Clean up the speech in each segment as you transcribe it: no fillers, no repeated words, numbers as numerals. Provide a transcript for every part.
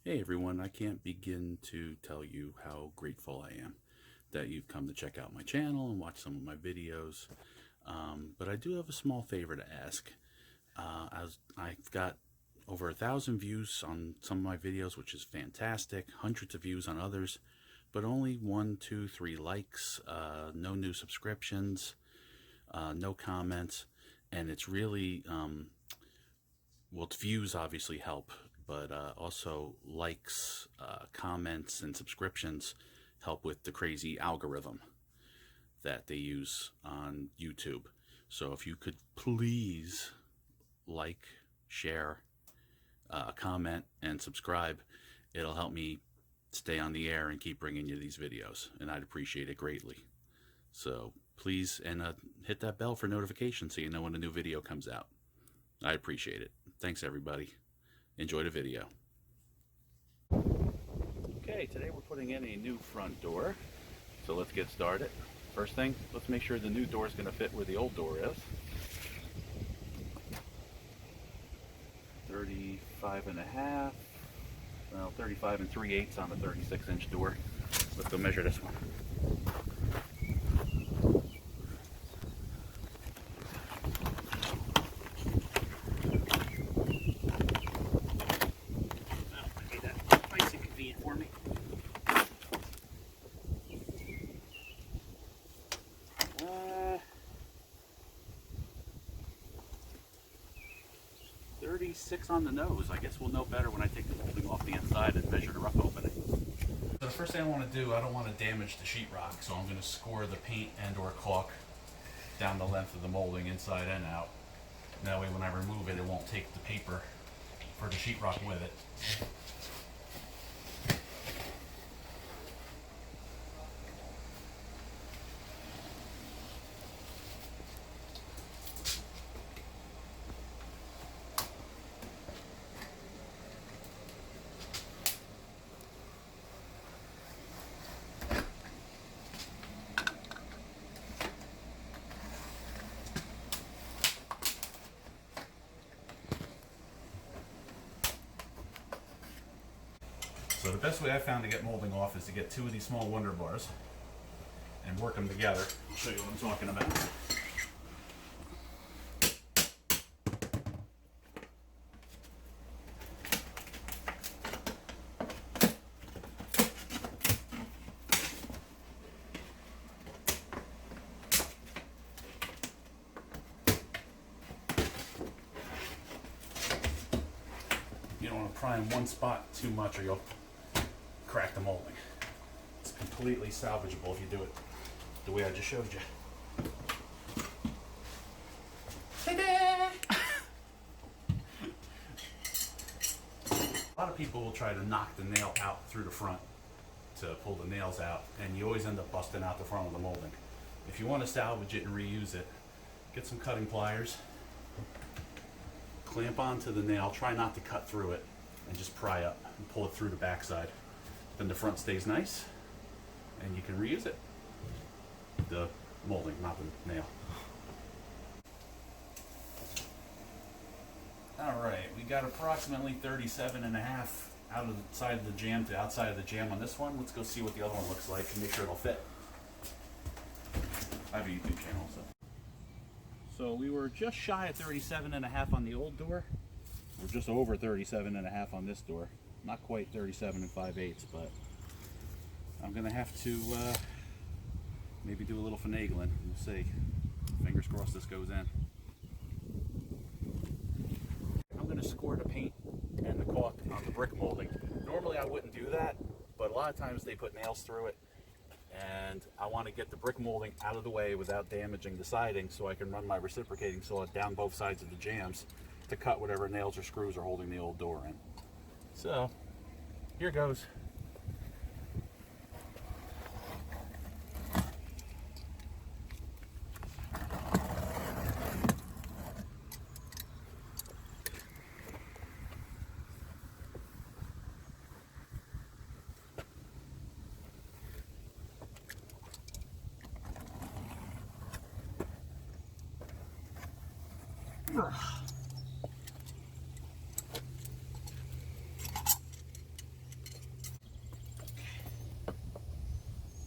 Hey everyone, I can't begin to tell you how grateful I am that you've come to check out my channel and watch some of my videos. But I do have a small favor to ask. As I've got over 1,000 views on some of my videos, which is fantastic, hundreds of views on others, but only 1, 2, 3 likes, no new subscriptions, no comments, and it's really, well, views obviously help, but also likes, comments, and subscriptions help with the crazy algorithm that they use on YouTube. So if you could please like, share, comment, and subscribe, it'll help me stay on the air and keep bringing you these videos, and I'd appreciate it greatly. So please, and hit that bell for notifications so you know when a new video comes out. I appreciate it. Thanks everybody. Enjoy the video. Okay, today we're putting in a new front door. So let's get started. First thing, let's make sure the new door is going to fit where the old door is. 35.5, well, 35 3/8 on the 36-inch door. Let's go measure this one. For me. 36 on the nose. I guess we'll know better when I take the molding off the inside and measure the rough opening. So the first thing I want to do, I don't want to damage the sheetrock, so I'm going to score the paint and or caulk down the length of the molding inside and out. That way when I remove it, it won't take the paper for the sheetrock with it. So the best way I found to get molding off is to get 2 of these small Wonder Bars and work them together. I'll show you what I'm talking about. You don't want to pry in one spot too much or you'll crack the molding. It's completely salvageable if you do it the way I just showed you. A lot of people will try to knock the nail out through the front to pull the nails out, and you always end up busting out the front of the molding. If you want to salvage it and reuse it, get some cutting pliers, clamp onto the nail, try not to cut through it, and just pry up and pull it through the backside. Then the front stays nice and you can reuse it. The molding, not the nail. Alright, we got approximately 37.5 out of the side of the jamb to outside of the jamb on this one. Let's go see what the other one looks like and make sure it'll fit. I have a YouTube channel, so we were just shy of 37.5 on the old door. We're just over 37.5 on this door. Not quite 37 5/8, but I'm gonna have to maybe do a little finagling. We'll see. Fingers crossed this goes in. I'm gonna score the paint and the caulk on the brick molding. Normally I wouldn't do that, but a lot of times they put nails through it, and I want to get the brick molding out of the way without damaging the siding, so I can run my reciprocating saw down both sides of the jambs to cut whatever nails or screws are holding the old door in. So, here goes.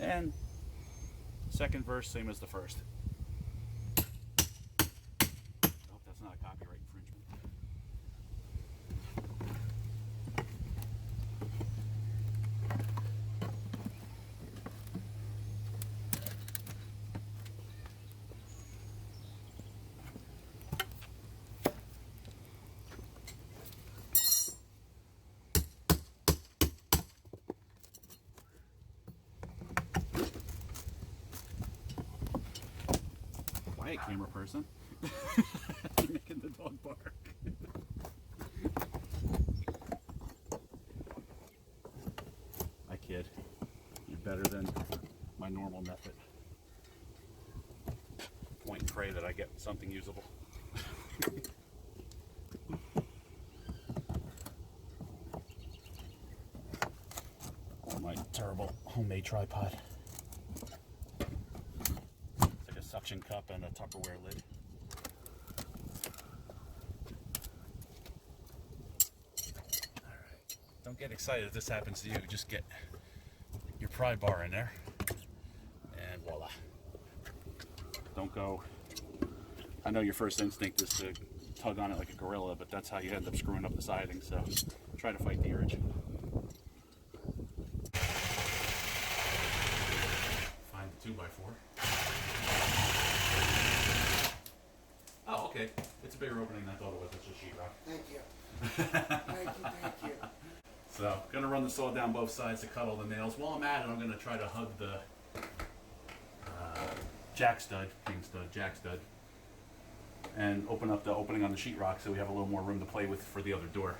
And second verse, same as the first. I hope that's not a copyright infringement. Quiet, camera person. You're making the dog bark. I kid. You're better than my normal method. Point and pray that I get something usable. My terrible homemade tripod. It's like a suction cup and a Tupperware lid. Alright. Don't get excited if this happens to you. Just get your pry bar in there. And voila. Don't go. I know your first instinct is to tug on it like a gorilla, but that's how you end up screwing up the siding, so try to fight the urge. Find the 2x4. Oh, okay. It's a bigger opening than I thought it was. It's just sheetrock. Thank you. Thank you, thank you. So, gonna run the saw down both sides to cut all the nails. While I'm at it, I'm gonna try to hug the jack stud, king stud, jack stud, and open up the opening on the sheetrock so we have a little more room to play with for the other door.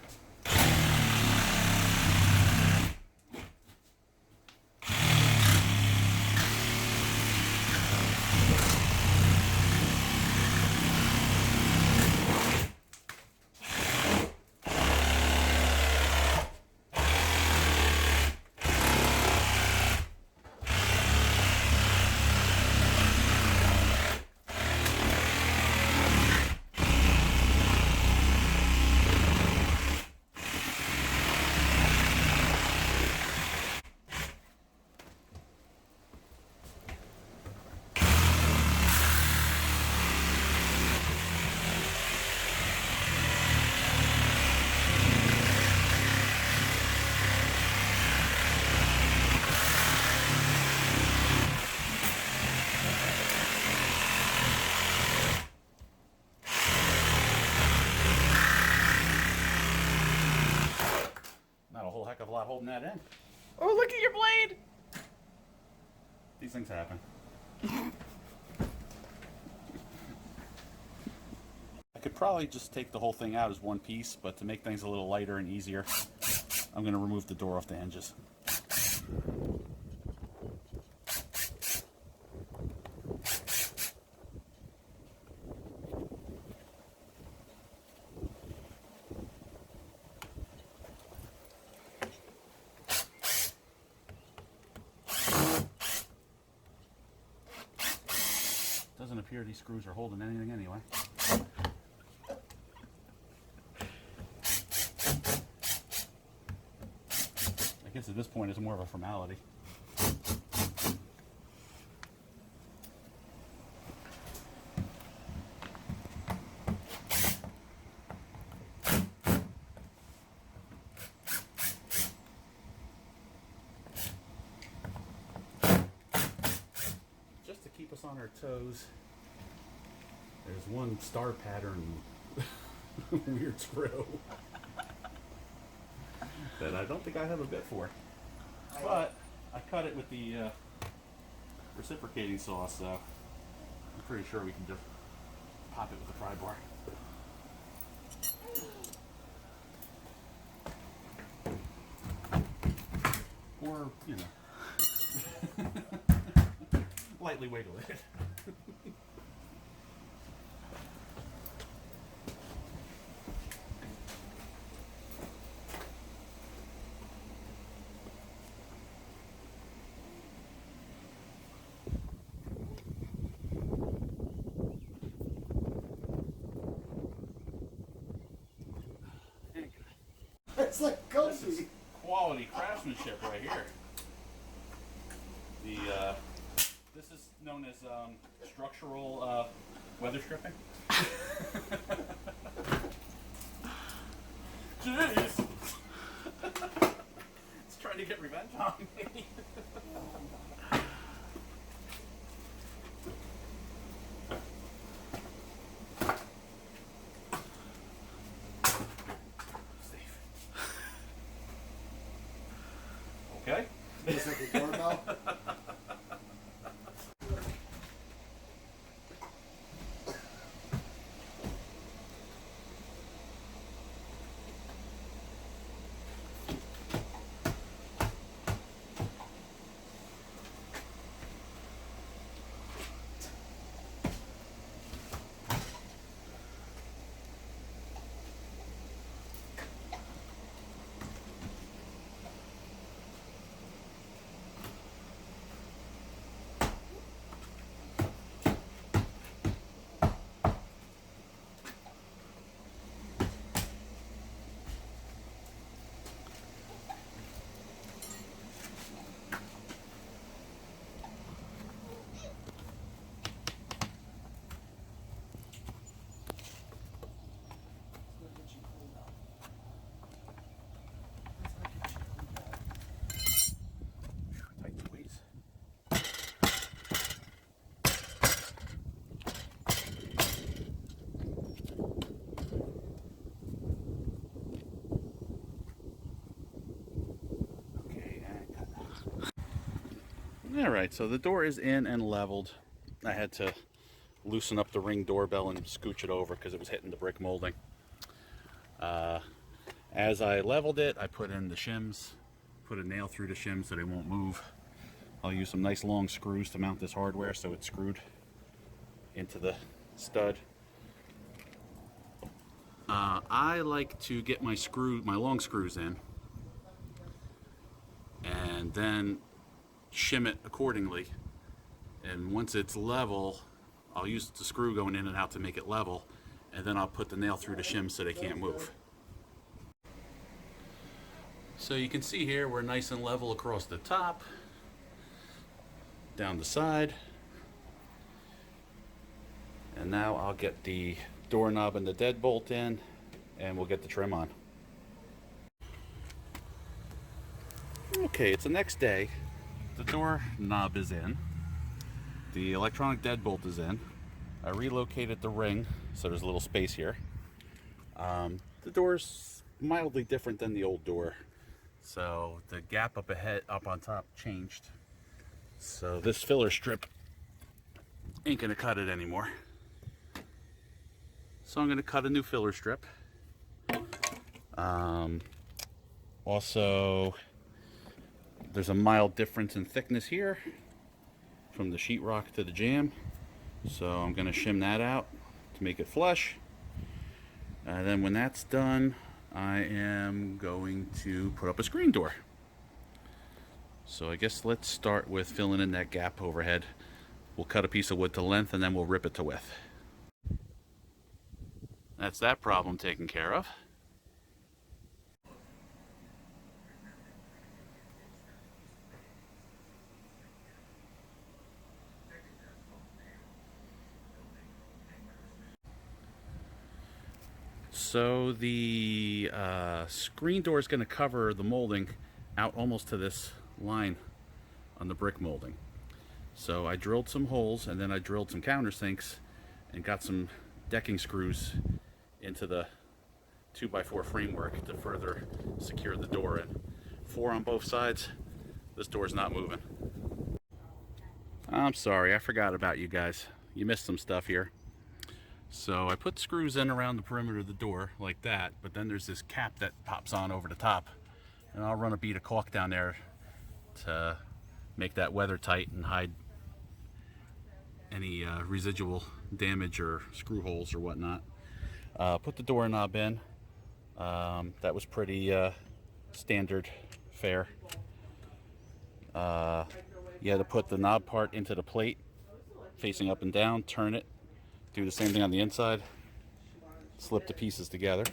Heck of a lot holding that in. Oh, look at your blade! These things happen. I could probably just take the whole thing out as one piece, but to make things a little lighter and easier, I'm going to remove the door off the hinges. Doesn't appear these screws are holding anything anyway. I guess at this point it's more of a formality. Just to keep us on our toes, there's one star pattern weird screw that I don't think I have a bit for, but I cut it with the reciprocating saw, so I'm pretty sure we can just pop it with a pry bar. Or, you know, lightly wiggle it. It's like This is cozy. quality craftsmanship right here. This is known as structural weather stripping. Jeez! It's trying to get revenge on me. Okay. Looks like a doorbell. Tight squeeze. Okay, and cut. All right, so the door is in and leveled. I had to loosen up the ring doorbell and scooch it over because it was hitting the brick molding. As I leveled it, I put in the shims, put a nail through the shims so they won't move. I'll use some nice long screws to mount this hardware so it's screwed into the stud. I like to get my long screws in and then shim it accordingly. And once it's level, I'll use the screw going in and out to make it level, and then I'll put the nail through the shim so they can't move. So you can see here we're nice and level across the top, down the side, and now I'll get the doorknob and the deadbolt in and we'll get the trim on. Okay, it's the next day. The doorknob is in, the electronic deadbolt is in. I relocated the ring so there's a little space here. The door's mildly different than the old door, so the gap up on top changed. So this filler strip ain't gonna cut it anymore. So I'm gonna cut a new filler strip. Also, there's a mild difference in thickness here from the sheetrock to the jamb. So I'm gonna shim that out to make it flush. And then when that's done, I am going to put up a screen door. So I guess let's start with filling in that gap overhead. We'll cut a piece of wood to length and then we'll rip it to width. That's that problem taken care of. So the screen door is going to cover the molding out almost to this line on the brick molding. So I drilled some holes and then I drilled some countersinks and got some decking screws into the 2x4 framework to further secure the door in. 4 on both sides. This door's not moving. I'm sorry, I forgot about you guys. You missed some stuff here. So I put screws in around the perimeter of the door like that, but then there's this cap that pops on over the top, and I'll run a bead of caulk down there to make that weather tight and hide any residual damage or screw holes or whatnot. Put the doorknob in. That was pretty standard fare. You had to put the knob part into the plate facing up and down, turn it, do the same thing on the inside, slip the pieces together.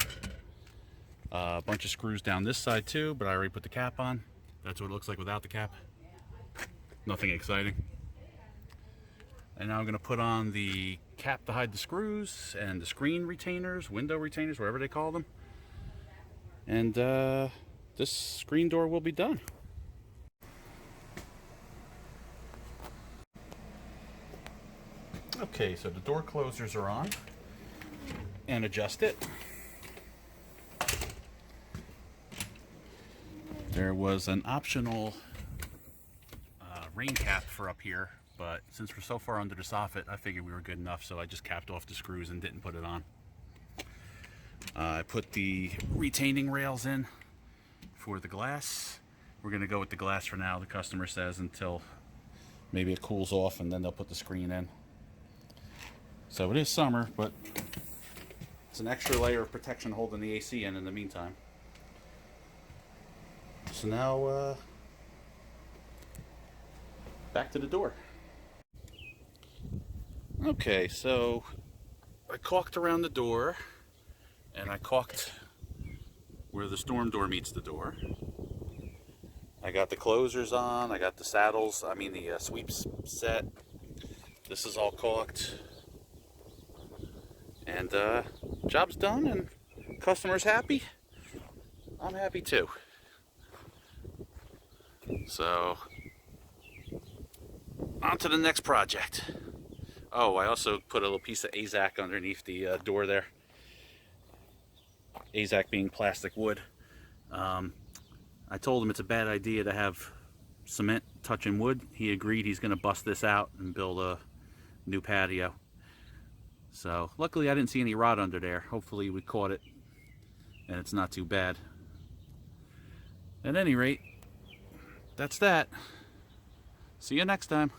A bunch of screws down this side too, but I already put the cap on. That's what it looks like without the cap. Nothing exciting. And now I'm going to put on the cap to hide the screws and the screen retainers, window retainers, whatever they call them. And this screen door will be done. Okay, so the door closers are on. And adjust it. There was an optional rain cap for up here, but since we're so far under the soffit, I figured we were good enough, so I just capped off the screws and didn't put it on. I put the retaining rails in for the glass. We're going to go with the glass for now, the customer says, until maybe it cools off, and then they'll put the screen in. So it is summer, but it's an extra layer of protection holding the AC in the meantime. So now, back to the door. Okay, so I caulked around the door, and I caulked where the storm door meets the door. I got the closers on, I got the saddles, the sweeps set. This is all caulked. And job's done, and customer's happy. I'm happy too. So, on to the next project. Oh, I also put a little piece of AZAC underneath the door there. AZAC being plastic wood. I told him it's a bad idea to have cement touching wood. He agreed he's going to bust this out and build a new patio. So, luckily I didn't see any rot under there. Hopefully we caught it and it's not too bad. At any rate, that's that. See you next time.